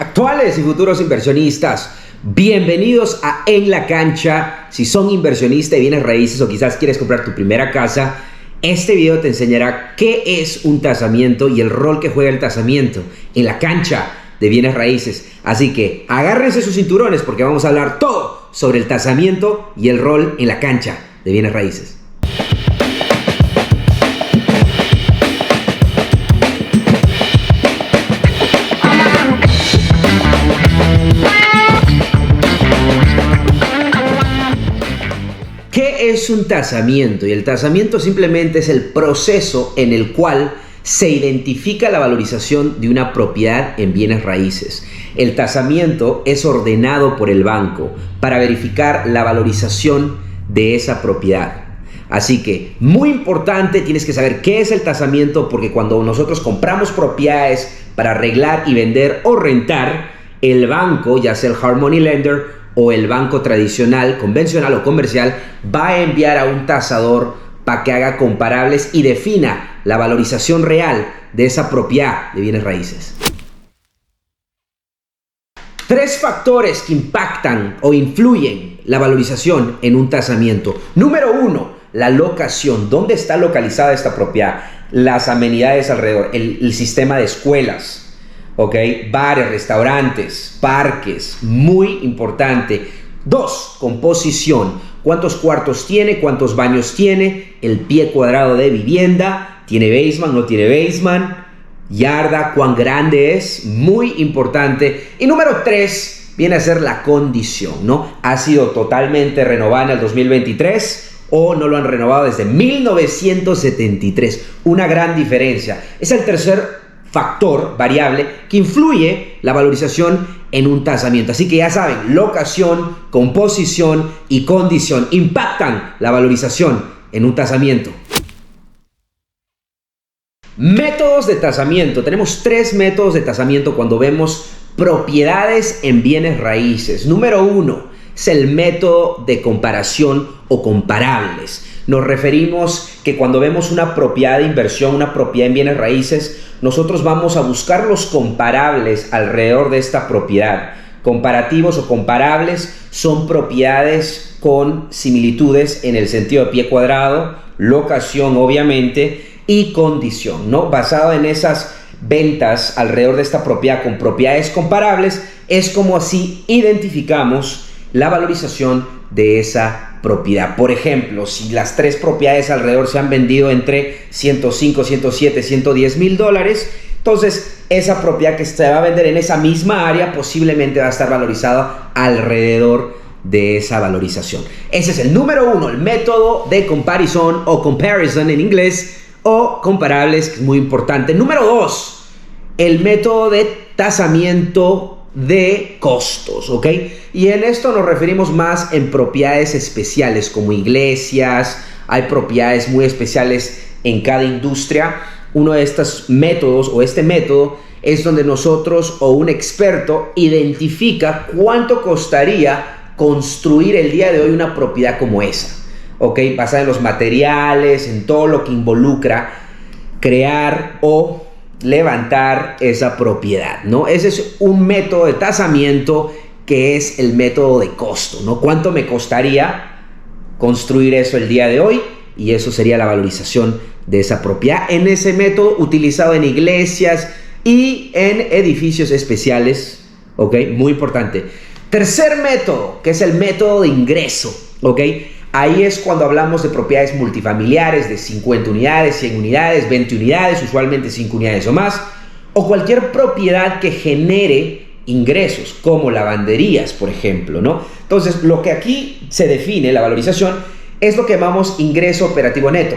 Actuales y futuros inversionistas, bienvenidos a En la Cancha. Si son inversionistas de bienes raíces o quizás quieres comprar tu primera casa, este video te enseñará qué es un tasamiento y el rol que juega el tasamiento en la cancha de bienes raíces. Así que agárrense sus cinturones porque vamos a hablar todo sobre el tasamiento y el rol en la cancha de bienes raíces. ¿Qué es un tasamiento? Y el tasamiento simplemente es el proceso en el cual se identifica la valorización de una propiedad en bienes raíces. El tasamiento es ordenado por el banco para verificar la valorización de esa propiedad. Así que, muy importante, tienes que saber qué es el tasamiento, porque cuando nosotros compramos propiedades para arreglar y vender o rentar, el banco, ya sea el hard money lender o el banco tradicional, convencional o comercial, va a enviar a un tasador para que haga comparables y defina la valorización real de esa propiedad de bienes raíces. Tres factores que impactan o influyen la valorización en un tasamiento. Número uno, la locación. ¿Dónde está localizada esta propiedad? Las amenidades alrededor, el sistema de escuelas. ¿Ok? Bares, restaurantes, parques, muy importante. Dos, composición. ¿Cuántos cuartos tiene? ¿Cuántos baños tiene? El pie cuadrado de vivienda. ¿Tiene basement? ¿No tiene basement? Yarda, ¿cuán grande es? Muy importante. Y número tres, viene a ser la condición, ¿no? ¿Ha sido totalmente renovada en el 2023 o no lo han renovado desde 1973? Una gran diferencia. Es el tercer factor, variable, que influye la valorización en un tasamiento. Así que ya saben, locación, composición y condición impactan la valorización en un tasamiento. Métodos de tasamiento. Tenemos tres métodos de tasamiento cuando vemos propiedades en bienes raíces. Número uno es el método de comparación o comparables. Nos referimos que cuando vemos una propiedad de inversión, una propiedad en bienes raíces, nosotros vamos a buscar los comparables alrededor de esta propiedad. Comparativos o comparables son propiedades con similitudes en el sentido de pie cuadrado, locación obviamente y condición, ¿no? Basado en esas ventas alrededor de esta propiedad con propiedades comparables, es como así identificamos la valorización de esa propiedad. Por ejemplo, si las tres propiedades alrededor se han vendido entre 105, 107, 110 mil dólares, entonces esa propiedad que se va a vender en esa misma área posiblemente va a estar valorizada alrededor de esa valorización. Ese es el número uno, el método de comparación o comparison en inglés, o comparables, que es muy importante. Número dos, el método de tasamiento de costos, ¿ok? Y en esto nos referimos más en propiedades especiales como iglesias. Hay propiedades muy especiales en cada industria. Uno de estos métodos o este método es donde nosotros o un experto identifica cuánto costaría construir el día de hoy una propiedad como esa, ¿ok? Basada en los materiales, en todo lo que involucra crear o levantar esa propiedad, ¿no? Ese es un método de tasamiento que es el método de costo, ¿no? ¿Cuánto me costaría construir eso el día de hoy? Y eso sería la valorización de esa propiedad en ese método utilizado en iglesias y en edificios especiales, ¿ok? Muy importante. Tercer método, que es el método de ingreso, ¿ok? Ahí es cuando hablamos de propiedades multifamiliares de 50 unidades, 100 unidades, 20 unidades, usualmente 5 unidades o más, o cualquier propiedad que genere ingresos, como lavanderías, por ejemplo, ¿no? Entonces, lo que aquí se define, la valorización, es lo que llamamos ingreso operativo neto,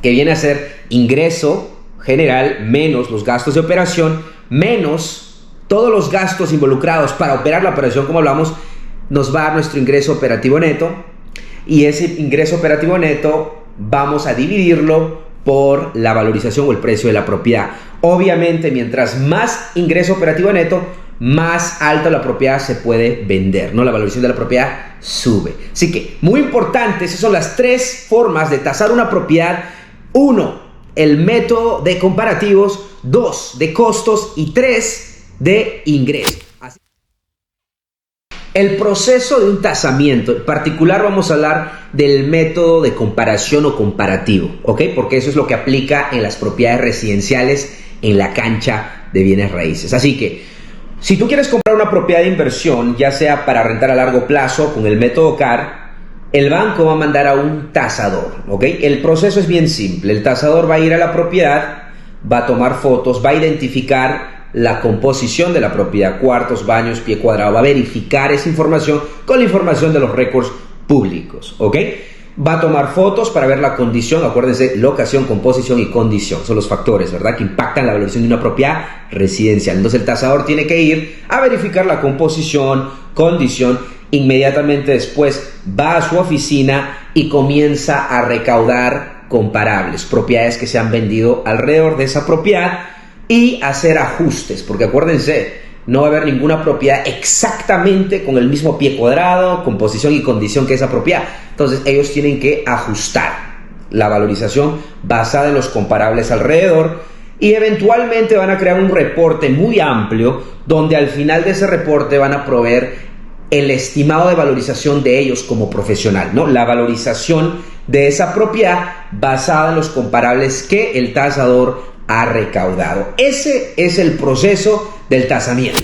que viene a ser ingreso general menos los gastos de operación, menos todos los gastos involucrados para operar la operación, como hablamos, nos va a dar nuestro ingreso operativo neto. Y ese ingreso operativo neto vamos a dividirlo por la valorización o el precio de la propiedad. Obviamente, mientras más ingreso operativo neto, más alta la propiedad se puede vender, ¿no? La valorización de la propiedad sube. Así que, muy importante, esas son las tres formas de tasar una propiedad. Uno, el método de comparativos. Dos, de costos. Y tres, de ingreso. El proceso de un tasamiento, en particular vamos a hablar del método de comparación o comparativo, ¿ok? Porque eso es lo que aplica en las propiedades residenciales en la cancha de bienes raíces. Así que, si tú quieres comprar una propiedad de inversión, ya sea para rentar a largo plazo con el método CAR, el banco va a mandar a un tasador, ¿ok? El proceso es bien simple. El tasador va a ir a la propiedad, va a tomar fotos, va a identificar la composición de la propiedad, cuartos, baños, pie cuadrado, va a verificar esa información con la información de los récords públicos, ¿ok? Va a tomar fotos para ver la condición, acuérdense, locación, composición y condición, son los factores, ¿verdad?, que impactan la valoración de una propiedad residencial. Entonces el tasador tiene que ir a verificar la composición, condición, inmediatamente después va a su oficina y comienza a recaudar comparables, propiedades que se han vendido alrededor de esa propiedad, y hacer ajustes, porque acuérdense, no va a haber ninguna propiedad exactamente con el mismo pie cuadrado, composición y condición que esa propiedad. Entonces ellos tienen que ajustar la valorización basada en los comparables alrededor, y eventualmente van a crear un reporte muy amplio donde al final de ese reporte van a proveer el estimado de valorización de ellos como profesional, ¿no? La valorización de esa propiedad basada en los comparables que el tasador ha recaudado. Ese es el proceso del tasamiento.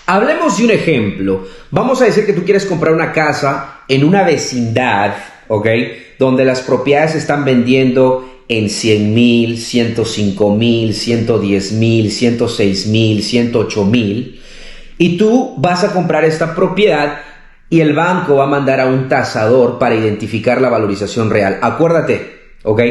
Hablemos de un ejemplo. Vamos a decir que tú quieres comprar una casa en una vecindad, ¿ok?, donde las propiedades se están vendiendo en 100,000, 105,000, 110,000, 106,000, 108,000, y tú vas a comprar esta propiedad y el banco va a mandar a un tasador para identificar la valorización real. Acuérdate, ¿ok?,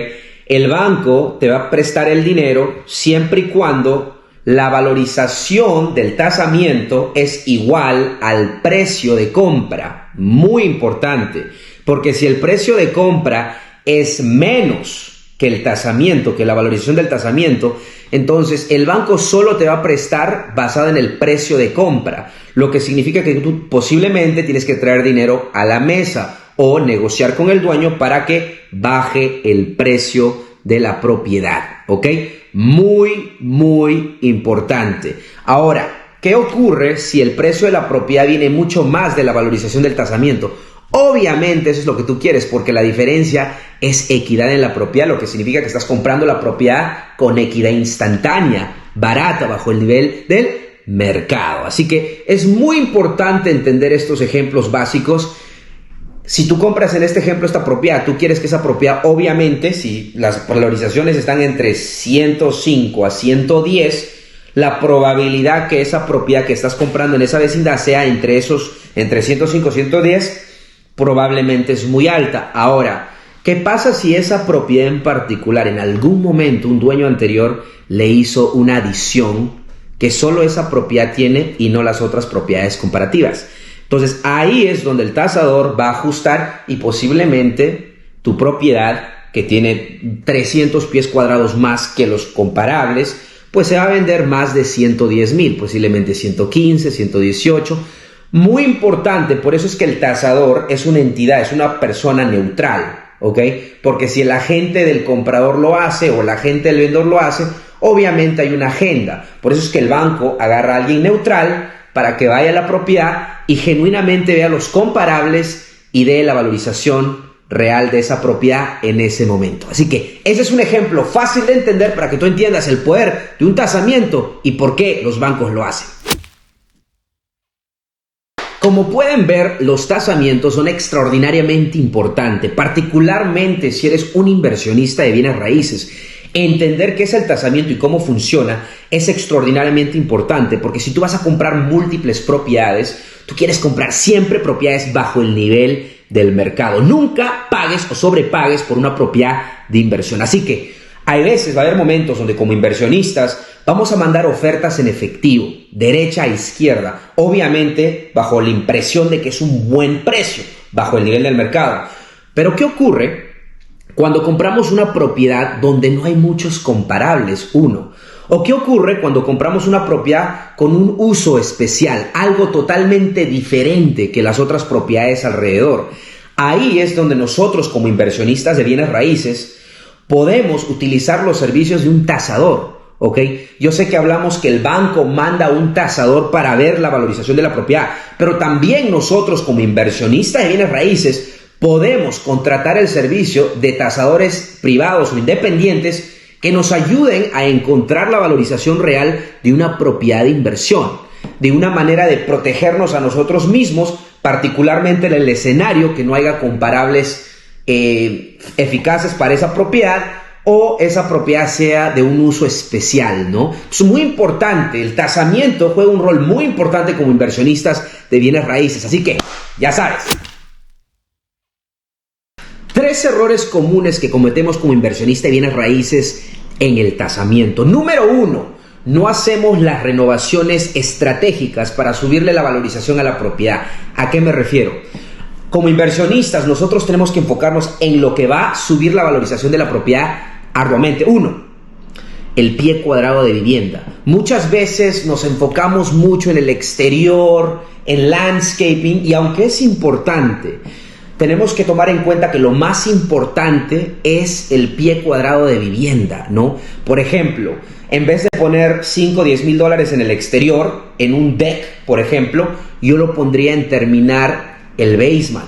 el banco te va a prestar el dinero siempre y cuando la valorización del tasamiento es igual al precio de compra. Muy importante, porque si el precio de compra es menos que el tasamiento, que la valorización del tasamiento, entonces el banco solo te va a prestar basado en el precio de compra, lo que significa que tú posiblemente tienes que traer dinero a la mesa o negociar con el dueño para que baje el precio de la propiedad, ¿ok? Muy importante. Ahora, ¿qué ocurre si el precio de la propiedad viene mucho más de la valorización del tasamiento? Obviamente eso es lo que tú quieres, porque la diferencia es equidad en la propiedad, lo que significa que estás comprando la propiedad con equidad instantánea, barata, bajo el nivel del mercado. Así que es muy importante entender estos ejemplos básicos. Si tú compras en este ejemplo esta propiedad, tú quieres que esa propiedad, obviamente, si las valorizaciones están entre 105 a 110, la probabilidad que esa propiedad que estás comprando en esa vecindad sea entre 105 y 110, probablemente es muy alta. Ahora, ¿qué pasa si esa propiedad en particular, en algún momento un dueño anterior le hizo una adición que solo esa propiedad tiene y no las otras propiedades comparativas? Entonces ahí es donde el tasador va a ajustar y posiblemente tu propiedad, que tiene 300 pies cuadrados más que los comparables, pues se va a vender más de 110,000, posiblemente 115, 118. Muy importante, por eso es que el tasador es una entidad, es una persona neutral, ¿ok? Porque si el agente del comprador lo hace o el agente del vendedor lo hace, obviamente hay una agenda. Por eso es que el banco agarra a alguien neutral para que vaya a la propiedad y genuinamente vea los comparables y dé la valorización real de esa propiedad en ese momento. Así que ese es un ejemplo fácil de entender para que tú entiendas el poder de un tasamiento y por qué los bancos lo hacen. Como pueden ver, los tasamientos son extraordinariamente importantes, particularmente si eres un inversionista de bienes raíces. Entender qué es el tasamiento y cómo funciona es extraordinariamente importante, porque si tú vas a comprar múltiples propiedades, tú quieres comprar siempre propiedades bajo el nivel del mercado. Nunca pagues o sobrepagues por una propiedad de inversión. Así que hay veces, va a haber momentos donde como inversionistas vamos a mandar ofertas en efectivo, derecha a izquierda, obviamente bajo la impresión de que es un buen precio, bajo el nivel del mercado. Pero ¿qué ocurre cuando compramos una propiedad donde no hay muchos comparables? ¿O qué ocurre cuando compramos una propiedad con un uso especial, algo totalmente diferente que las otras propiedades alrededor? Ahí es donde nosotros como inversionistas de bienes raíces podemos utilizar los servicios de un tasador. ¿ok? Yo sé que hablamos que el banco manda un tasador para ver la valorización de la propiedad, pero también nosotros como inversionistas de bienes raíces podemos contratar el servicio de tasadores privados o independientes que nos ayuden a encontrar la valorización real de una propiedad de inversión, de una manera de protegernos a nosotros mismos, particularmente en el escenario que no haya comparables eficaces para esa propiedad o esa propiedad sea de un uso especial, ¿no? Es muy importante, el tasamiento juega un rol muy importante como inversionistas de bienes raíces, así que ya sabes. 3 errores comunes que cometemos como inversionista de bienes raíces en el tasamiento. Número 1, no hacemos las renovaciones estratégicas para subirle la valorización a la propiedad. ¿A qué me refiero? Como inversionistas, nosotros tenemos que enfocarnos en lo que va a subir la valorización de la propiedad arduamente. 1, el pie cuadrado de vivienda. Muchas veces nos enfocamos mucho en el exterior, en landscaping, y aunque es importante, tenemos que tomar en cuenta que lo más importante es el pie cuadrado de vivienda, ¿no? Por ejemplo, en vez de poner 5 o 10 mil dólares en el exterior, en un deck, por ejemplo, yo lo pondría en terminar el basement,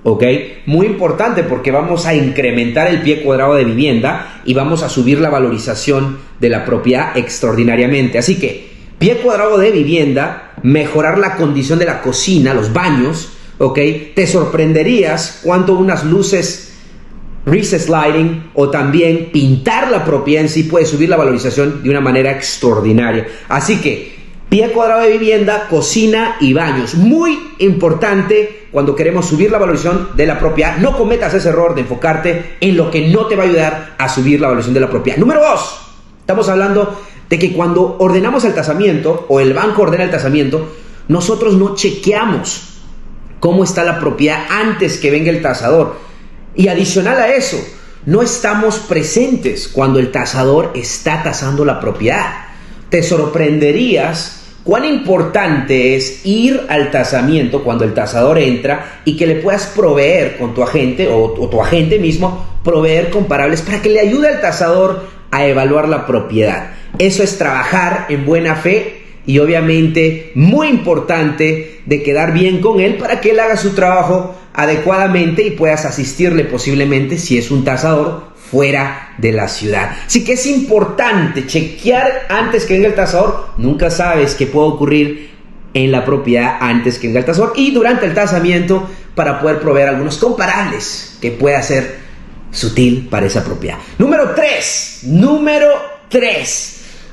¿ok? Muy importante porque vamos a incrementar el pie cuadrado de vivienda y vamos a subir la valorización de la propiedad extraordinariamente. Así que, pie cuadrado de vivienda, mejorar la condición de la cocina, los baños, ¿ok? Te sorprenderías cuánto unas luces recessed lighting o también pintar la propiedad en sí puede subir la valorización de una manera extraordinaria. Así que pie cuadrado de vivienda, cocina y baños. Muy importante cuando queremos subir la valorización de la propiedad. No cometas ese error de enfocarte en lo que no te va a ayudar a subir la valorización de la propiedad. Número 2, estamos hablando de que cuando ordenamos el tasamiento o el banco ordena el tasamiento, nosotros no chequeamos cómo está la propiedad antes que venga el tasador. Y adicional a eso, no estamos presentes cuando el tasador está tasando la propiedad. Te sorprenderías cuán importante es ir al tasamiento cuando el tasador entra y que le puedas proveer con tu agente o tu agente mismo, proveer comparables para que le ayude al tasador a evaluar la propiedad. Eso es trabajar en buena fe. Y obviamente muy importante de quedar bien con él para que él haga su trabajo adecuadamente y puedas asistirle posiblemente si es un tasador fuera de la ciudad. Así que es importante chequear antes que venga el tasador. Nunca sabes qué puede ocurrir en la propiedad antes que venga el tasador y durante el tasamiento para poder proveer algunos comparables que pueda ser sutil para esa propiedad. Número 3.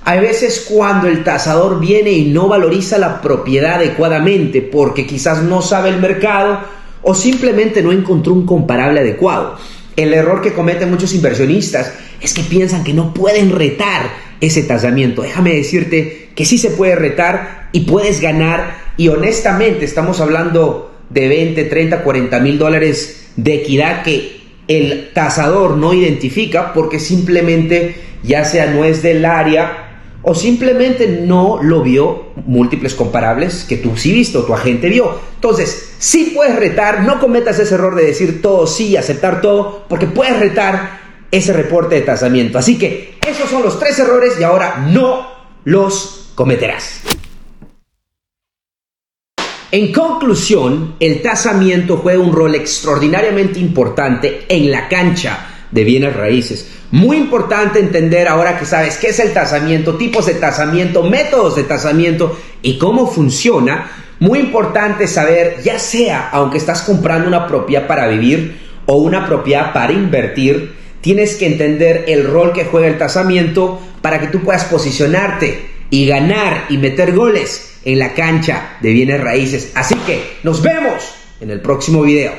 Hay veces cuando el tasador viene y no valoriza la propiedad adecuadamente porque quizás no sabe el mercado o simplemente no encontró un comparable adecuado. El error que cometen muchos inversionistas es que piensan que no pueden retar ese tasamiento. Déjame decirte que sí se puede retar y puedes ganar, y honestamente estamos hablando de 20, 30, 40 mil dólares de equidad que el tasador no identifica porque simplemente ya sea no es del área o simplemente no lo vio múltiples comparables que tú sí viste o tu agente vio. Entonces, sí puedes retar, no cometas ese error de decir todo sí, aceptar todo, porque puedes retar ese reporte de tasamiento. Así que esos son los 3 errores y ahora no los cometerás. En conclusión, el tasamiento juega un rol extraordinariamente importante en la cancha de bienes raíces. Muy importante entender ahora que sabes qué es el tasamiento, tipos de tasamiento, métodos de tasamiento y cómo funciona. Muy importante saber, ya sea aunque estás comprando una propiedad para vivir o una propiedad para invertir, tienes que entender el rol que juega el tasamiento para que tú puedas posicionarte y ganar y meter goles en la cancha de bienes raíces. Así que nos vemos en el próximo video.